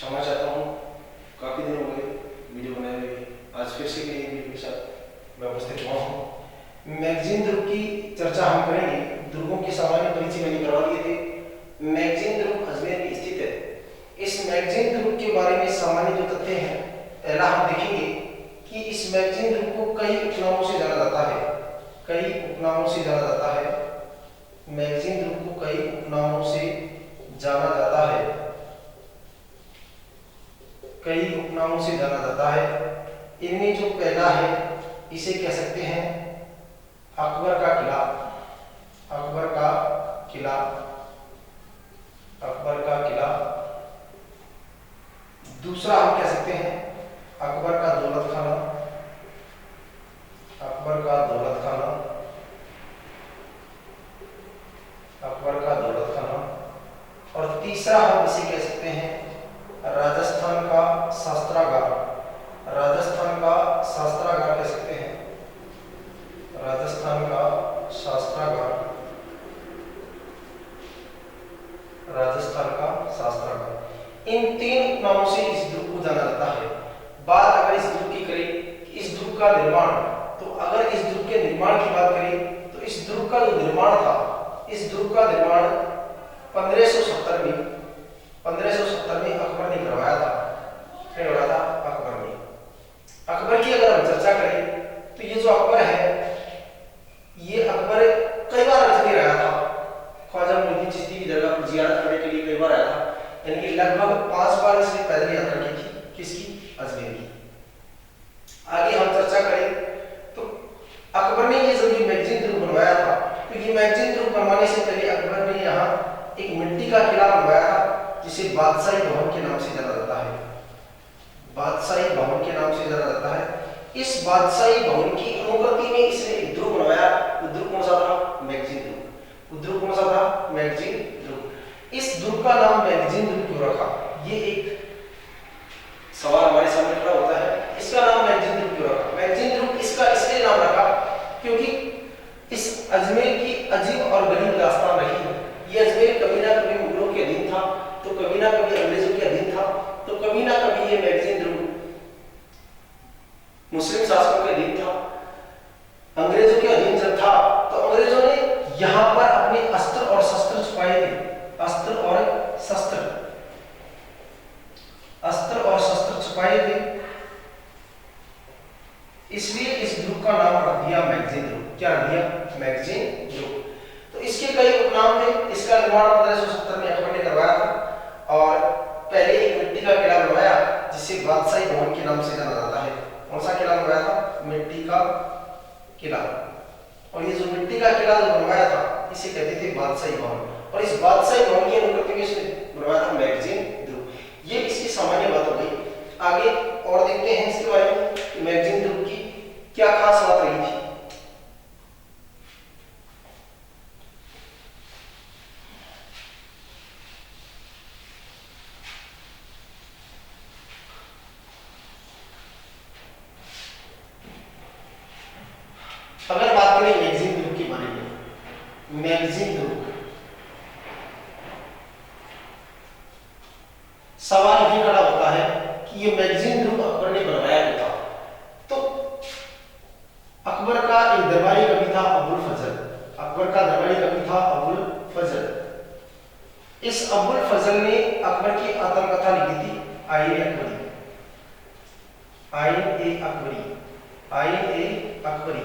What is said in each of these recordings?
क्षमा चाहता हूँ, काफ़ी दिन हो गए वीडियो बनाए हुए। आज फिर से नई वीडियो के साथ मैं उपस्थित हुआ हूँ। मैगजीन ध्रुव की चर्चा हम करेंगे। ध्रुवों के सामान्य परिचय मैंने करवा दिए थे। मैगजीन ध्रुव अजमेर में स्थित है। इस मैगजीन ध्रुव के बारे में सामान्य जो तथ्य हैं, पहला हम देखेंगे कि इस मैगजीन ध्रुव को कई उपनामों से जाना जाता है। कई उपनामों से जाना जाता है। मैगजीन ध्रुव को कई उपनामों से जाना जाता है। कई उपनामों से जाना जाता है। इनमें जो पहला है, इसे कह सकते हैं अकबर का किला। अकबर का किला। अकबर का किला। दूसरा हम कह सकते हैं अकबर का दौलत खाना। अकबर का दौलत खाना। अकबर का दौलत खाना। और तीसरा हम इसे कह सकते हैं राजस्थान का शास्त्रागार। राजस्थान का शास्त्रागार कह सकते हैं। राजस्थान का शास्त्रागार। राजस्थान का शास्त्रागार। इन तीन नामों से इस ध्रुव को जाना जाता है। बात अगर इस ध्रुव की करें कि इस ध्रुव का निर्माण, तो अगर इस ध्रुव के निर्माण की बात करें तो इस ध्रुव का जो निर्माण था, इस ध्रुव का निर्माण 1570 में अकबर ने करवाया था। करवाया था अकबर ने। अकबर की अगर हम चर्चा करें तो ये जो अकबर है, ये अकबर कई बार अजमेर आया था। ख्वाजा मोइनुद्दीन चिश्ती की दरगाह पर जियारत करने के लिए कई बार आया था। यानी कि लगभग 5 बार इसने पैदल यात्रा की थी। किसकी? अजमेर की। आगे हम चर्चा करें तो अकबर ने ये जब मैगजीन ध्रुव बनवाया था, तो ये मैगजीन ध्रुव बनवाने से पहले अकबर ने यहाँ एक मिट्टी का किला बनवाया था, जिसे बादशाही भवन के नाम से जाना जाता है। बादशाही भवन के नाम से जाना जाता है। इस बादशाही भवन की अनुकृति में इसने एक ध्रुव बनवाया। वो ध्रुव कौन सा था? मैगजीन ध्रुव। वो ध्रुव कौन सा था? मैगजीन ध्रुव। इस ध्रुव का नाम मैगजीन ध्रुव क्यों रखा? ये एक सवाल हमारे सामने खड़ा होता है। इसका नाम मैगजीन ध्रुव क्यों रखा? मैगजीन ध्रुव इसका इसलिए नाम रखा क्योंकि इस अजमेर की अजीब और गरीब दास्तान रही है। ये अजमेर कभी ना कभी मुगलों के अधीन था, तो कभी ना कभी अंग्रेजों के अधीन था, तो कभी ना कभी ये मैगजीन ध्रुव मुस्लिम शासकों के अधीन था। अंग्रेजों के अधीन जब था तो अंग्रेजों ने यहां पर अपने अस्त्र और शस्त्र छुपाए थे। अस्त्र और शस्त्र। अस्त्र और शस्त्र छुपाए थे। इसलिए इस ध्रुव का नाम रख दिया मैगजीन ध्रुव। क्या रख दिया? मैगजीन ध्रुव। तो इसके कई उपनाम थे। इसका निर्माण 1570 में अकबर ने करवाया था और पहले एक मिट्टी का किला बनवाया, जिसे बादशाही भवन के नाम से जाना जाता है। कौन सा किला बनवाया था? मिट्टी का किला। और ये जो मिट्टी का किला जो बनवाया था, इसे कहते थे बादशाही भवन। और इस बादशाही भवन की अनुकृति में इसने बनवाया था मैगजीन ध्रुव। ये इसकी सामान्य बात हो गई। आगे और देखते हैं इसके बारे में कि मैगजीन ध्रुव की क्या खास बात रही थी। अगर बात करें मैगजीन ध्रुव के बारे में, मैगजीन ध्रुव, सवाल ये खड़ा होता है कि ये मैगजीन ध्रुव अकबर ने बनवाया क्यों था? तो अकबर का एक दरबारी कवि था अबुल फजल। अकबर का दरबारी कवि था अबुल फजल। इस अबुल फजल ने अकबर की आत्मकथा लिखी थी, आईन ए अकबरी। आईन ए अकबरी। आईन ए अकबरी,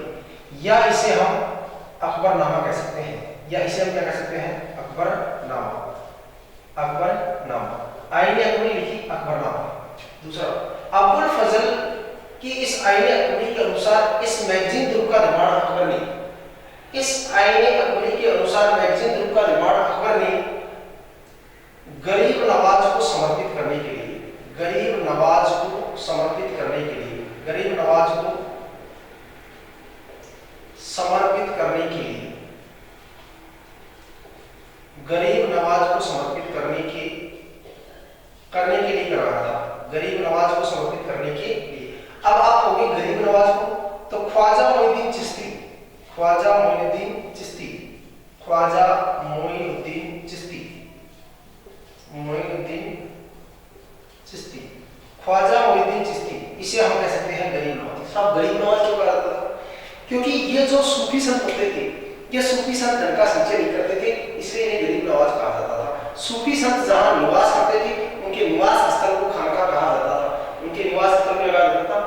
या इसे हम अकबरनामा कह सकते हैं, या इसे हम क्या कह सकते हैं? अकबरनामा। अकबरनामा। आईन अकबरी लिखी, अकबरनामा। दूसरा, अबुल फजल की इस आईन अकबरी के अनुसार इस मैगजीन ध्रुव का निर्माण अकबर ने, इस आईन अकबरी के अनुसार मैगजीन ध्रुव का निर्माण अकबर ने गरीब नवाज को समर्पित करने के लिए, गरीब नवाज को समर्पित करने के लिए, गरीब नवाज को समर्पित करने के लिए, गरीब नवाज को समर्पित करने के लिए करवाया था। गरीब नवाज को समर्पित करने के लिए। अब आप कहोगे गरीब नवाज को, तो ख्वाजा मोइनुद्दीन चिश्ती, ख्वाजा मोइनुद्दीन चिश्ती, ख्वाजा मोइनुद्दीन चिश्ती, मोइनुद्दीन ख्वाजा मोइनुद्दीन चिश्ती, इसे हम कह सकते हैं गरीब नवाज। साहब गरीब नवाज क्यों कहा जाता था? क्योंकि ये जो सूफी संत होते थे, ये सूफी संत धन का संचय नहीं करते थे, इसलिए इन्हें गरीब नवाज कहा जाता था। सूफी संत जहां निवास करते थे उनके निवास स्थल को खानका कहा जाता था, उनके निवास स्थल में कहा जाता था।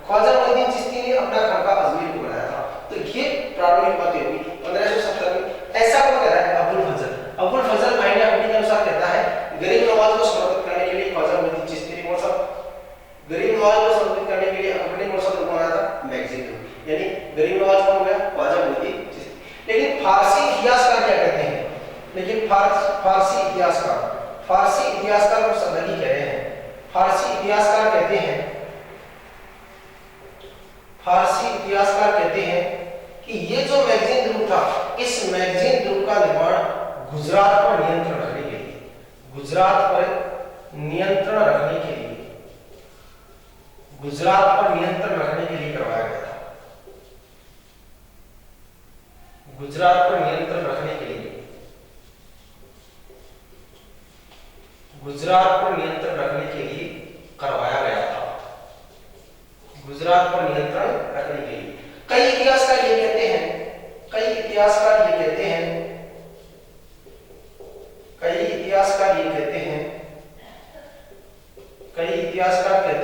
ख्वाजा मोइनुद्दीन चिश्ती ने अपना खानका अजमेर को बनाया था। तो ये प्रारंभिक बातें हुई 1570 में। ऐसा कौन कह रहा है? अबुल फजल। अबुल फजल आईने अपनी के अनुसार कहता है गरीब नवाज को समर्पित करने के लिए ख्वाजा मोइनुद्दीन चिश्ती ने कौन सा गरीब नवाज को समर्पित करने के लिए अपने कौन सा ग्रुप बनाया था? मैगजीन। यानी गरीब नवाज कौन हो गया? ख्वाजा मोइनुद्दीन चिश्ती। लेकिन फारसी इतिहासकार क्या कहते हैं? लेकिन फारसी इतिहासकार और सदनी कह रहे हैं, फारसी इतिहासकार कहते हैं कि ये जो मैगजीन ग्रुप था, इस मैगजीन ग्रुप का निर्माण गुजरात पर नियंत्रण रखने के लिए, गुजरात पर नियंत्रण रखने के लिए करवाया गया था। गुजरात पर नियंत्रण रखने के लिए करवाया गया था। गुजरात पर नियंत्रण रखने के लिए कई इतिहासकार ये कहते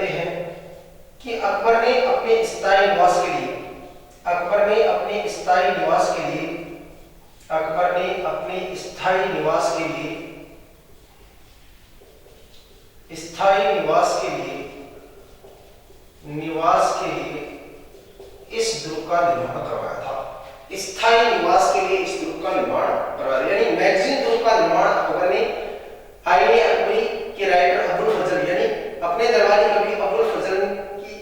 हैं कि अकबर ने अपने स्थायी निवास के लिए इस द्रुप का निर्माण करवाया था। स्थायी निवास के लिए इस द्रुप का निर्माण करवाया, यानी मैगजीन द्रुप का निर्माण अकबर ने आईने अकबरी के राइटर अबुल फजल यानी अपने दरबारी कवि अबुल फजल की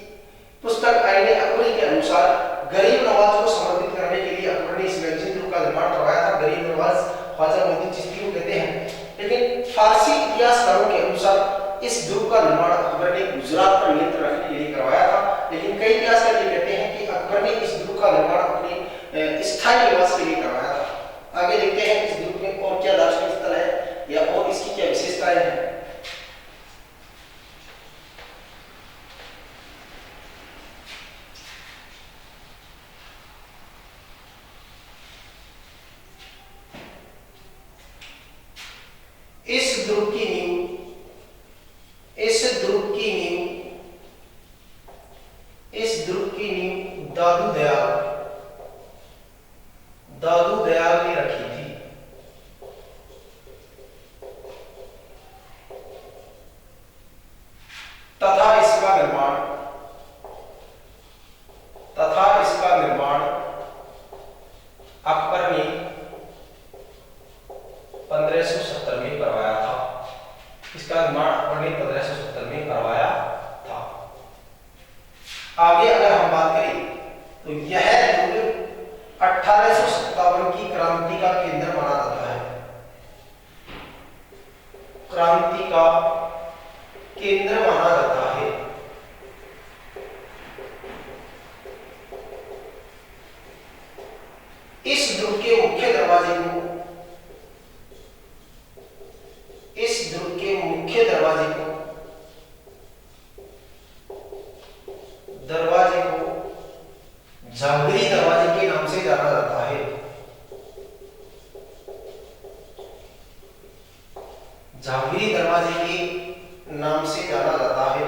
पुस्तक आईने अकबरी के अनुसार गरीब नवाज को समर्पित करने के लिए अकबर ने इस मैगजीन ग्रुप का निर्माण करवाया था। गरीब नवाज ख्वाजा मोइनुद्दीन चिश्ती को कहते हैं। लेकिन फारसी इतिहासकारों के अनुसार इस ग्रुप का निर्माण अकबर ने गुजरात पर नियंत्रण रखने के लिए करवाया था। लेकिन कई इतिहासकार ये कहते हैं कि अकबर ने इस ग्रुप का निर्माण अपने स्थायी निवास के लिए करवाया था। आगे देखते हैं इस ग्रुप में और क्या दार्शनिक स्थल है या और इसकी क्या विशेषताएं हैं। इस ग्रुप की नींव दादू दयाल ने रखी थी। तथा इसका निर्माण अकबर ने 1570 में करवाया था। इसका निर्माण अकबर ने 1570 में करवाया था। आगे अगर हम बात करें तो यह दुर्ग 1857 की क्रांति का केंद्र माना जाता है। क्रांति का केंद्र माना जाता है। इस दुर्ग के मुख्य दरवाजे को झांगरी दरवाजे के नाम से जाना जाता है। झांगरी दरवाजे के नाम से जाना जाता है।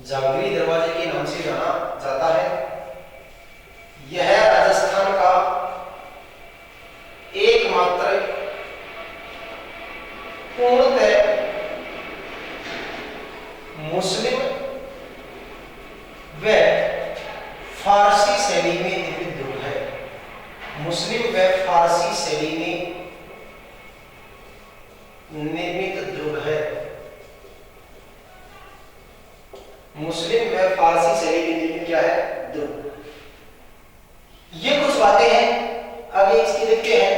झांगरी दरवाजे के नाम से जाना जाता है। यह राजस्थान का एकमात्र पूर्णतः मुस्लिम व फारसी शैली में निर्मित दुर्ग है। मुस्लिम व फारसी शैली में निर्मित दुर्ग है। मुस्लिम व फारसी शैली में निर्मित क्या है? दुर्ग। ये कुछ बातें हैं, आगे इसकी देखते हैं।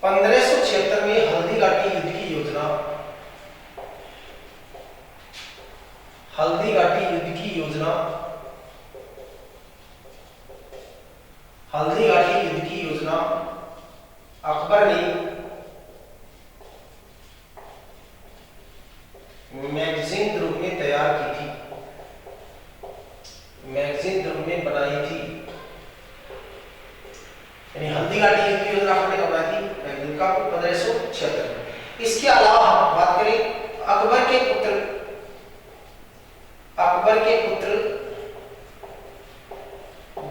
पंद्रह सौ 1576 1976 में हल्दी घाटी युद्ध की योजना, हल्दी घाटी युद्ध की योजना, हल्दी घाटी युद्ध की योजना अकबर ने मैगजीन रूप में तैयार की थी, मैगजीन रूप में बनाई थी। यानी हल्दी घाटी युद्ध की योजना आपने बनाई थी मैगजीन का 1576। इसके अलावा बात करें अकबर के पुत्र, अकबर के पुत्र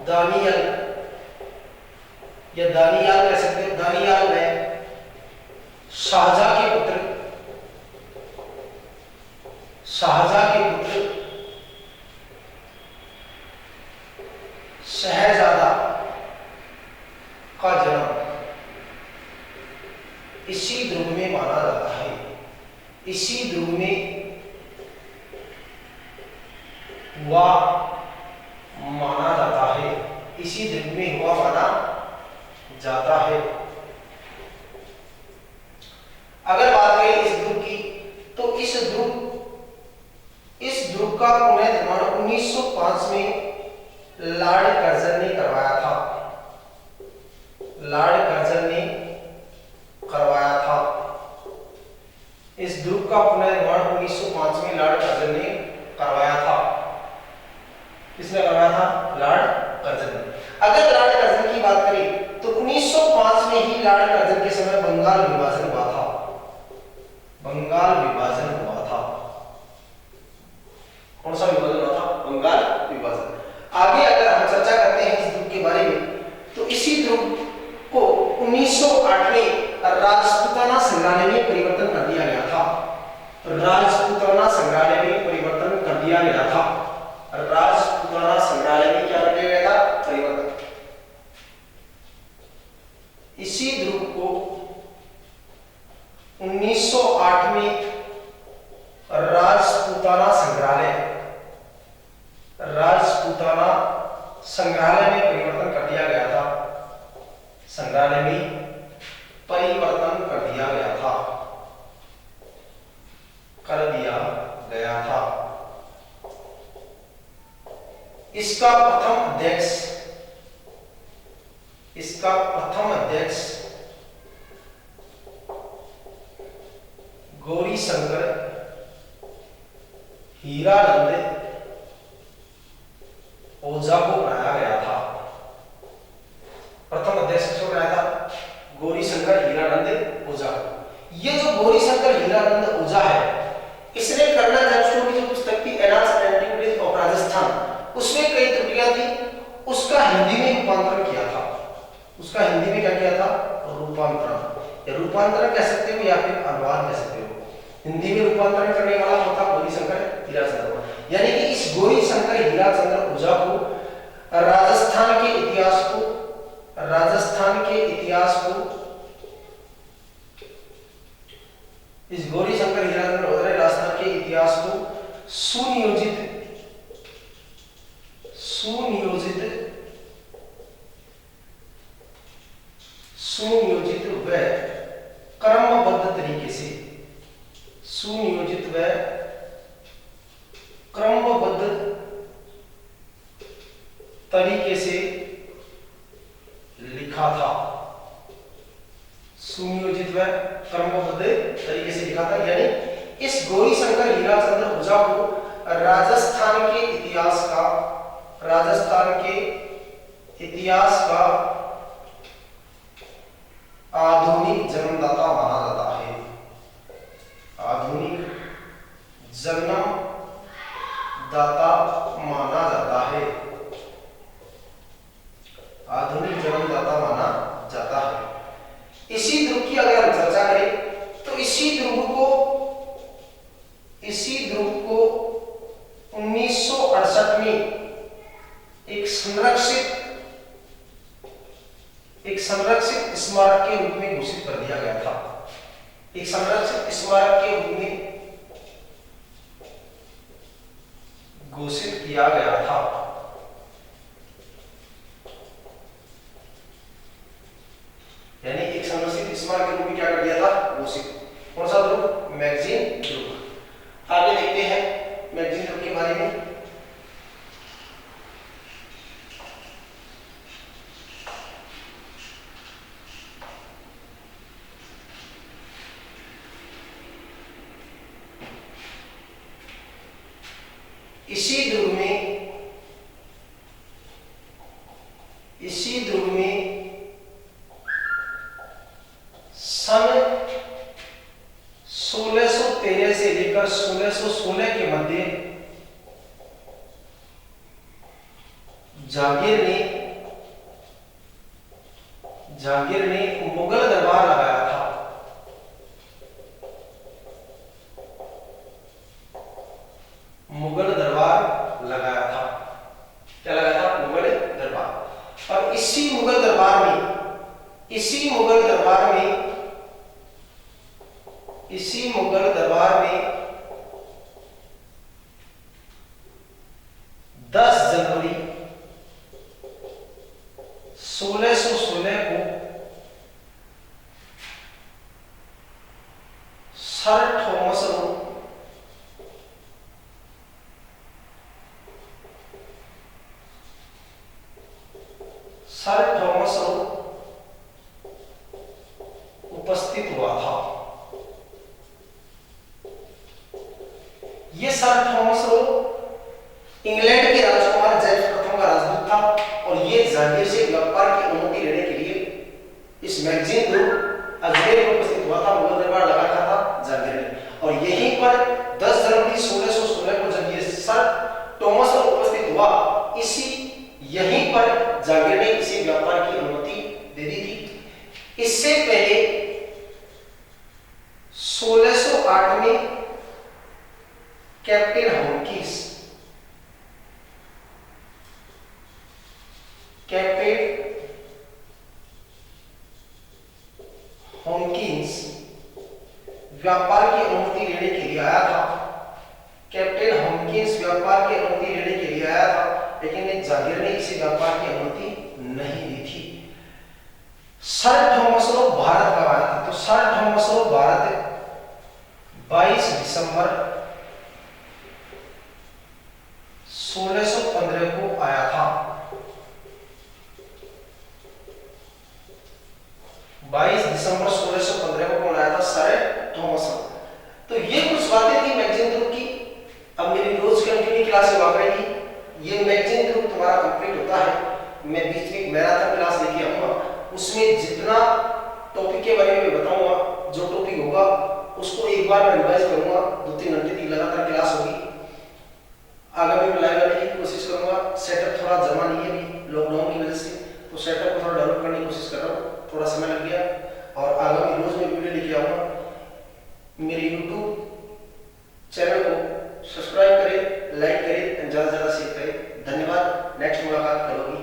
दानियल या दानियाल कह सकते हैं, दानियाल में शाहजहां के पुत्र, शाहजहां के पुत्र शहजादा का जन्म इसी ध्रुव में माना जाता है, इसी ध्रुव में हुआ माना जाता है, इसी ध्रुव में हुआ माना जाता है। अगर बात करें इस ध्रुव की, तो इस ध्रुव का पुनर्निर्माण 1905 में लॉर्ड कर्जन ने करवाया था, लॉर्ड कर्जन ने करवाया था। इस ध्रुव का पुनर्निर्माण 1905 में लॉर्ड कर्जन ने करवाया था। किसने करवाया था? लॉर्ड कर्जन ने। अगर लॉर्ड कर्जन की बात करें तो 1905 में ही लॉर्ड कर्जन के समय बंगाल विभाजन हुआ था, बंगाल विभाजन हुआ था। कौन सा विभाजन हुआ था? बंगाल विभाजन। आगे अगर हम चर्चा करते हैं इस ध्रुव के बारे में, तो इसी ध्रुव को 1908 में राजपूताना संग्रहालय में परिवर्तन कर दिया गया था, राजपूताना संग्रहालय में परिवर्तन कर दिया गया था, राजपूताना संग्रहालय में क्या कर दिया गया था? परिवर्तन। इसी ध्रुव को 1908 में राजपूताना संग्रहालय, राजपूताना संग्रहालय में परिवर्तन कर दिया गया था, संग्रहालय में परिवर्तन कर दिया गया था, कर दिया गया था। इसका प्रथम अध्यक्ष, इसका प्रथम अध्यक्ष गौरी शंकर हीरानंद ओझा को बनाया गया था। प्रथम अध्यक्ष किसको बनाया था? गौरी शंकर हीरानंद ओझा। ये जो गौरी शंकर हीरानंद ओझा है, इसने करना जब की जो पुस्तक थी एनाल्स एंटिक्विटीज ऑफ राजस्थान, उसमें कई त्रुटियां थी, उसका हिंदी में रूपांतरण किया था, उसका हिंदी में क्या किया था? रूपांतरण, या रूपांतरण कह सकते हो या फिर अनुवाद कह सकते हो। हिंदी में रूपांतरण करने वाला होता गौरी शंकर हीराचंद्र, यानी कि इस गौरी शंकर हीराचंद्र ओझा को राजस्थान के इतिहास को, राजस्थान के इतिहास को, इस गौरी शंकर हीराचंद्र ओझा ने राजस्थान के इतिहास को सुनियोजित, सुनियोजित, सुनियोजित व क्रमबद्ध तरीके से, सुनियोजित व क्रमबद्ध तरीके से लिखा था, सुनियोजित व क्रमबद्ध तरीके से लिखा था। यानी इस गौरी शंकर हीराचंद्र ओझा को राजस्थान के इतिहास का, राजस्थान के इतिहास का आधुनिक जन्मदाता माना जाता है, आधुनिक जन्मदाता माना जाता है, आधुनिक जन्मदाता माना जाता है। इसी ध्रुव की अगर हम चर्चा करें तो इसी ध्रुव को 1968 में एक संरक्षित स्मारक के रूप में घोषित कर दिया गया था, एक संरक्षित स्मारक के रूप में घोषित किया गया था। यानी एक संरक्षित स्मॉल के रूप में क्या कर दिया था, घोषित। कौन सा ध्रुव, मैगजीन ध्रुव। आगे देखते हैं मैगजीन ध्रुव के बारे में। इसी ध्रुव में सन 1613 से लेकर 1616 के मध्य जहांगीर ने मुगल दरबार लगाया था। मुगल दरबार लगाया था। क्या लगाया था, मुगल दरबार। और इसी मुगल दरबार में 10 जनवरी 1616 को सर थॉमस रो उपस्थित हुआ था। ये सर थॉमस रो इंग्लैंड के राजकुमार जेम्स प्रथम का राजदूत था और ये जहांगीर से व्यापार की अनुमति लेने के लिए इस मैगजीन ध्रुव अजमेर में उपस्थित हुआ था। मुगल दरबार लगा रखा था जहांगीर ने। और यहीं पर 10 जनवरी 1616 को जब ये सर थॉमस रो उपस्थित हुआ, यहीं पर जहांगीर ने इसे व्यापार की अनुमति दे दी थी। इससे पहले 1608 में कैप्टन हॉकिंस व्यापार की अनुमति लेने के लिए आया था। कैप्टन हॉकिंस व्यापार की अनुमति लेने के लिए आया था, लेकिन जहांगीर ने इसे व्यापार की अनुमति नहीं दी थी। सर थॉमस रो भारत कब आया था, तो सर थॉमस रो भारत 22 दिसंबर 1615 को आया था। 22 दिसंबर 1615 को कौन आया था, सर थॉमस रो। तो ये कुछ बातें थी मैगजीन ध्रुव की। अब मेरी रोज कंटिन्यू क्लास हुआ करेगी। ये मैगजीन ध्रुव तुम्हारा कंप्लीट होता है, मैं बीच में मैराथन क्लास लेके आऊंगा। उसमें जितना टॉपिक के बारे में बताऊंगा, जो टॉपिक होगा उसको एक बार मैं रिवाइज करूंगा। 2-3 घंटे की लगातार क्लास होगी। आगामी में लाइव आने की कोशिश करूंगा। सेटअप थोड़ा जमा नहीं है अभी लॉकडाउन की वजह से, तो सेटअप को थोड़ा डेवलप करने की कोशिश कर रहा हूँ। थोड़ा समय लग गया और आगामी रोज में वीडियो लेके आऊंगा। मेरे YouTube चैनल को सब्सक्राइब करें, लाइक करें, ज्यादा से ज्यादा शेयर करें। धन्यवाद। नेक्स्ट मुलाकात करोगी।